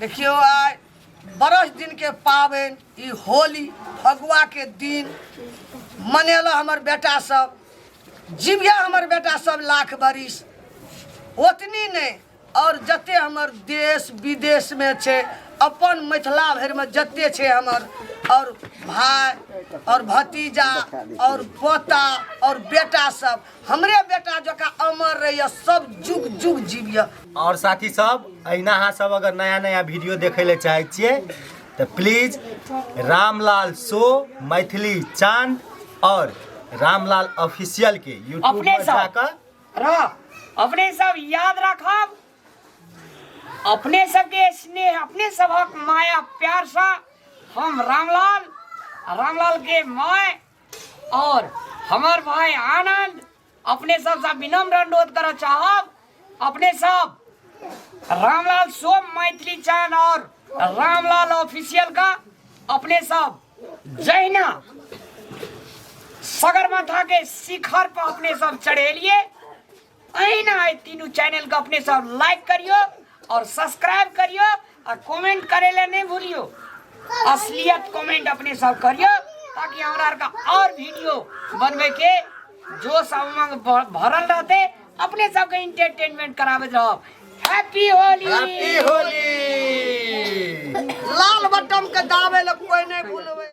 देखियो आय बरस दिन के पाबन ई होली फगुआ के दिन मनेल हमर बेटा सब जीविया हमर बेटा सब लाख बरिस ओतनी नहीं और जते हमर देश विदेश में छे अपन मिथिला भर में जते छे हमर और भाई और भतीजा और पोता और बेटा सब हमरे बेटा जोका अमर रहिए सब जुग जुग जीविया। और साथी सब अहिना अहाँ सब अगर नया नया वीडियो देखे ले चाहे छिए तो please Ramlal show Maithili channel और रामलाल ऑफिशियल के यूट्यूब पर जाकर अपने सब याद रखब अपने सबके स्नेह अपने सबक माया प्यार सा हम रामलाल के माय और हमार भाई आनंद अपने सब विनम्र अनुरोध कर चाहब अपने सब रामलाल शो मैथिली चैनल और रामलाल ऑफिशियल का अपने सब जैना सगरमाथा के शिखर पर अपने सब चढ़ेलिए अहिना तीनों चैनल का अपने सब लाइक करियो और सब्सक्राइब करियो और कमेंट करे ले नहीं भूलियो असलियत कमेंट अपने सब करियो ताकि हमरा का और वीडियो बनवे के जो सब भरल रहते अपने सब के एंटरटेनमेंट करावे रहो। हैप्पी होली लाल बटन के दाबे ले कोई नहीं भूलवे।